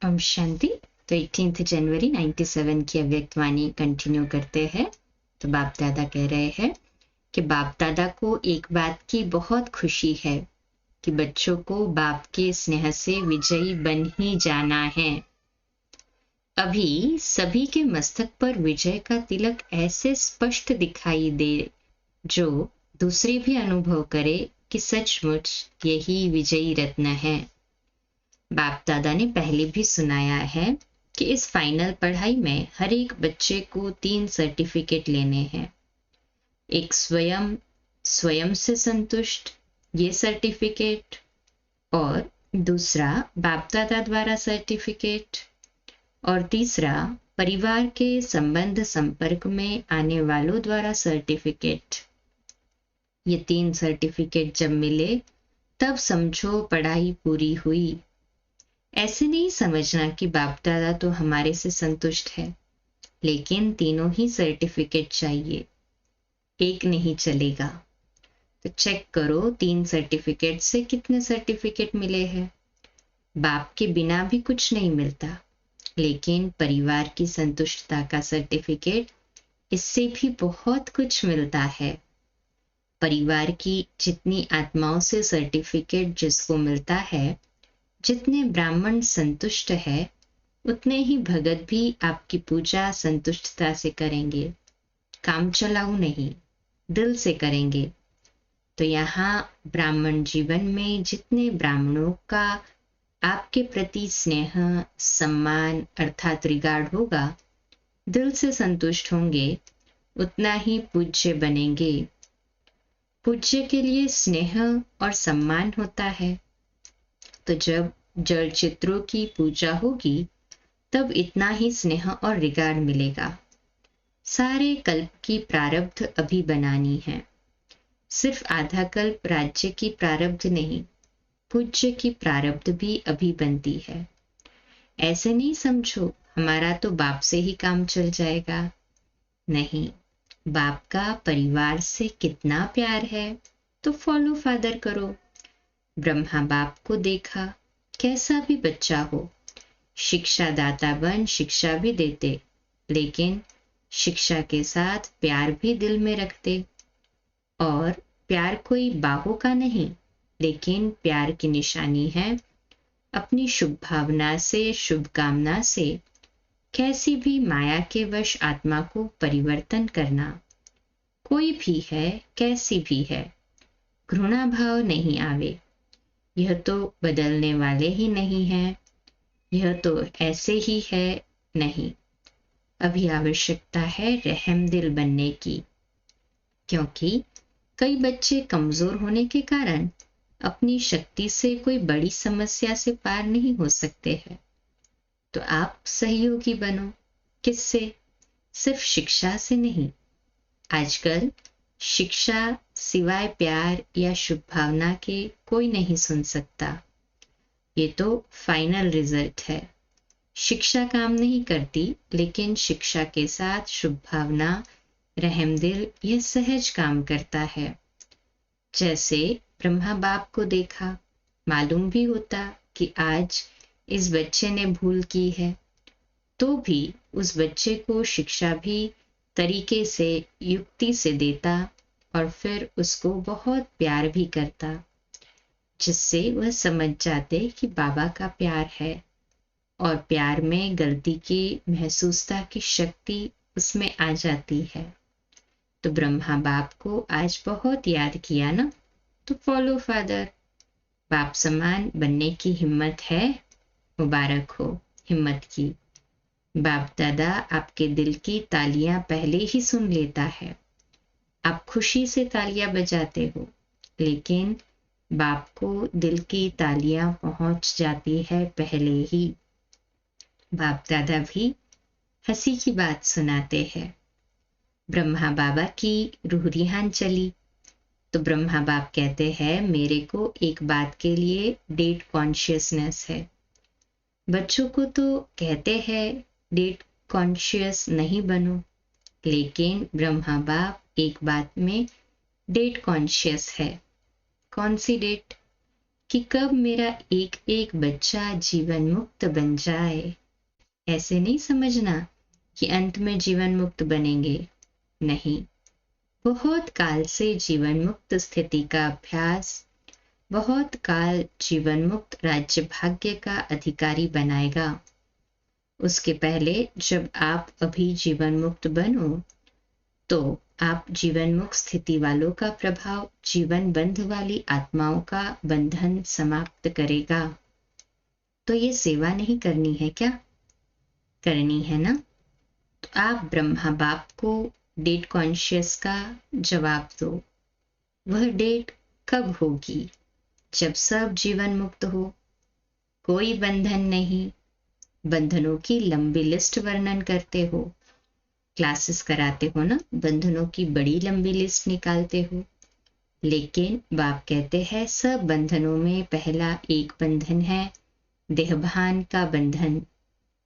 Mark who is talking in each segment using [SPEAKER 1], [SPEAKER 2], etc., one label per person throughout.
[SPEAKER 1] ओम शांति। तो 18 जनवरी 97 की अव्यक्तवाणी कंटिन्यू करते हैं। तो बाप दादा कह रहे हैं कि बाप दादा को एक बात की बहुत खुशी है कि बच्चों को बाप के स्नेह से विजयी बन ही जाना है। अभी सभी के मस्तक पर विजय का तिलक ऐसे स्पष्ट दिखाई दे जो दूसरे भी अनुभव करे कि सचमुच यही विजयी रत्न है। बाप दादा ने पहले भी सुनाया है कि इस फाइनल पढ़ाई में हर एक बच्चे को 3 सर्टिफिकेट लेने हैं। एक स्वयं से संतुष्ट, ये सर्टिफिकेट, और दूसरा बाप दादा द्वारा सर्टिफिकेट, और तीसरा परिवार के संबंध संपर्क में आने वालों द्वारा सर्टिफिकेट। ये 3 सर्टिफिकेट जब मिले तब समझो पढ़ाई पूरी हुई। ऐसे नहीं समझना कि बाप दादा तो हमारे से संतुष्ट है, लेकिन तीनों ही सर्टिफिकेट चाहिए, एक नहीं चलेगा। तो चेक करो 3 सर्टिफिकेट से कितने सर्टिफिकेट मिले हैं। बाप के बिना भी कुछ नहीं मिलता, लेकिन परिवार की संतुष्टता का सर्टिफिकेट, इससे भी बहुत कुछ मिलता है। परिवार की जितनी आत्माओं से सर्टिफिकेट जिसको मिलता है, जितने ब्राह्मण संतुष्ट है, उतने ही भगत भी आपकी पूजा संतुष्टता से करेंगे, काम चलाऊ नहीं, दिल से करेंगे। तो यहाँ ब्राह्मण जीवन में जितने ब्राह्मणों का आपके प्रति स्नेह, सम्मान अर्थात रिगार्ड होगा, दिल से संतुष्ट होंगे, उतना ही पूज्य बनेंगे। पूज्य के लिए स्नेह और सम्मान होता है। तो जब जड़ चित्रों की पूजा होगी तब इतना ही स्नेह और रिगार्ड मिलेगा। सारे कल्प की प्रारब्ध अभी बनानी है। सिर्फ आधा कल्प राज्य की प्रारब्ध नहीं, पूज्य की प्रारब्ध भी अभी बनती है। ऐसे नहीं समझो हमारा तो बाप से ही काम चल जाएगा। नहीं, बाप का परिवार से कितना प्यार है तो फॉलो फादर करो। ब्रह्मा बाप को देखा, कैसा भी बच्चा हो, शिक्षा दाता बन शिक्षा भी देते, लेकिन शिक्षा के साथ प्यार भी दिल में रखते। और प्यार कोई बाहों का नहीं, लेकिन प्यार की निशानी है अपनी शुभ भावना से, शुभकामना से कैसी भी माया के वश आत्मा को परिवर्तन करना। कोई भी है, कैसी भी है, घृणा भाव नहीं आवे। यह तो बदलने वाले ही नहीं है, यह तो ऐसे ही है नहीं। अभी आवश्यकता है रहम दिल बनने की, क्योंकि कई बच्चे कमजोर होने के कारण अपनी शक्ति से कोई बड़ी समस्या से पार नहीं हो सकते हैं। तो आप सहयोगी बनो। किससे? सिर्फ शिक्षा से नहीं। आजकल शिक्षा सिवाय प्यार या शुभ भावना के कोई नहीं सुन सकता। ये तो फाइनल रिजल्ट है। शिक्षा काम नहीं करती, लेकिन शिक्षा के साथ शुभ भावना, रहम दिल, यह सहज काम करता है। जैसे ब्रह्मा बाप को देखा, मालूम भी होता कि आज इस बच्चे ने भूल की है, तो भी उस बच्चे को शिक्षा भी तरीके से, युक्ति से देता और फिर उसको बहुत प्यार भी करता, जिससे वह समझ जाते कि बाबा का प्यार है। और प्यार में गलती की महसूसता की शक्ति उसमें आ जाती है। तो ब्रह्मा बाप को आज बहुत याद किया ना, तो फॉलो फादर। बाप समान बनने की हिम्मत है, मुबारक हो हिम्मत की। बाप दादा आपके दिल की तालियां पहले ही सुन लेता है। आप खुशी से तालियां बजाते हो, लेकिन बाप को दिल की तालियां पहुंच जाती है पहले ही। बाप दादा भी हंसी की बात सुनाते हैं। ब्रह्मा बाबा की रूह रिहान चली तो ब्रह्मा बाप कहते हैं, मेरे को एक बात के लिए डेट कॉन्शियसनेस है। बच्चों को तो कहते हैं डेट कॉन्शियस नहीं बनो, लेकिन ब्रह्मा बाप एक बात में डेट कॉन्शियस है। कौन सी डेट? कि कब मेरा एक एक बच्चा जीवन मुक्त बन जाए। ऐसे नहीं समझना कि अंत में जीवन मुक्त बनेंगे, नहीं। बहुत काल से जीवन मुक्त स्थिति का अभ्यास बहुत काल जीवन मुक्त राज्य भाग्य का अधिकारी बनाएगा। उसके पहले जब आप अभी जीवन मुक्त बनो तो आप जीवन मुक्त स्थिति वालों का प्रभाव जीवन बंध वाली आत्माओं का बंधन समाप्त करेगा। तो ये सेवा नहीं करनी है क्या? करनी है ना? तो आप ब्रह्मा बाप को डेट कॉन्शियस का जवाब दो। वह डेट कब होगी? जब सब जीवन मुक्त हो, कोई बंधन नहीं। बंधनों की लंबी लिस्ट वर्णन करते हो, क्लासेस कराते हो ना, बंधनों की बड़ी लंबी लिस्ट निकालते हो। लेकिन बाप कहते हैं सब बंधनों में पहला एक बंधन है देहभान का बंधन,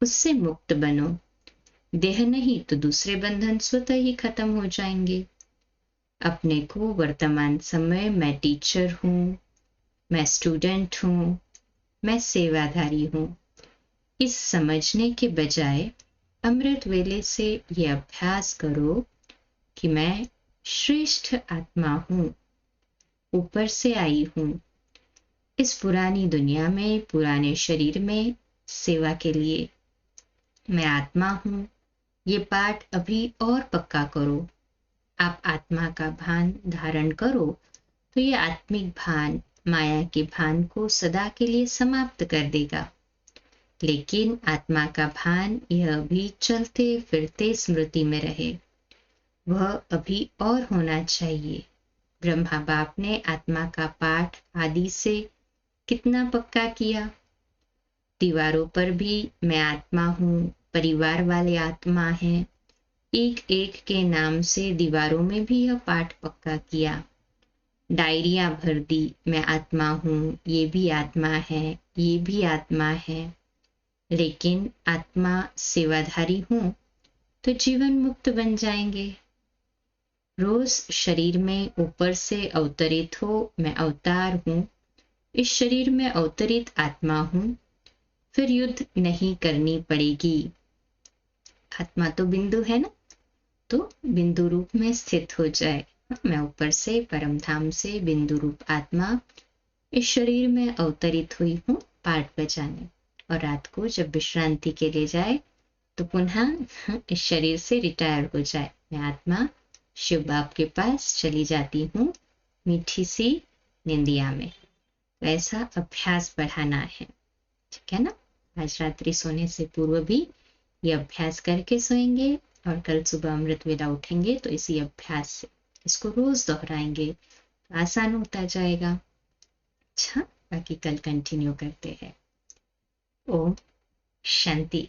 [SPEAKER 1] उससे मुक्त बनो। देह नहीं तो दूसरे बंधन स्वतः ही खत्म हो जाएंगे। अपने को वर्तमान समय मैं टीचर हूँ, मैं स्टूडेंट हूँ, मैं सेवाधारी हूँ, इस समझने के बजाय अमृत वेले से ये अभ्यास करो कि मैं श्रेष्ठ आत्मा हूँ, ऊपर से आई हूँ, इस पुरानी दुनिया में पुराने शरीर में सेवा के लिए। मैं आत्मा हूँ, ये पाठ अभी और पक्का करो। आप आत्मा का भान धारण करो तो ये आत्मिक भान माया के भान को सदा के लिए समाप्त कर देगा। लेकिन आत्मा का भान यह अभी चलते फिरते स्मृति में रहे, वह अभी और होना चाहिए। ब्रह्मा बाप ने आत्मा का पाठ आदि से कितना पक्का किया। दीवारों पर भी मैं आत्मा हूँ, परिवार वाले आत्मा हैं, एक एक के नाम से दीवारों में भी यह पाठ पक्का किया। डायरियां भर दी, मैं आत्मा हूँ, ये भी आत्मा है, ये भी आत्मा है। लेकिन आत्मा सेवाधारी हूँ तो जीवन मुक्त बन जाएंगे। रोज शरीर में ऊपर से अवतरित हो, मैं अवतार हूँ, इस शरीर में अवतरित आत्मा हूँ, फिर युद्ध नहीं करनी पड़ेगी। आत्मा तो बिंदु है ना, तो बिंदु रूप में स्थित हो जाए। मैं ऊपर से परम धाम से बिंदु रूप आत्मा इस शरीर में अवतरित हुई हूँ पाठ बजाने, और रात को जब विश्रांति के लिए जाए तो पुनः इस शरीर से रिटायर हो जाए। मैं आत्मा शिव बाप के पास चली जाती हूँ मीठी सी निंदिया में। वैसा अभ्यास बढ़ाना है, ठीक है ना? आज रात्रि सोने से पूर्व भी ये अभ्यास करके सोएंगे और कल सुबह अमृत वेला उठेंगे तो इसी अभ्यास से इसको रोज दोहराएंगे तो आसान होता जाएगा। अच्छा, बाकी कल कंटिन्यू करते हैं। ओम शांति।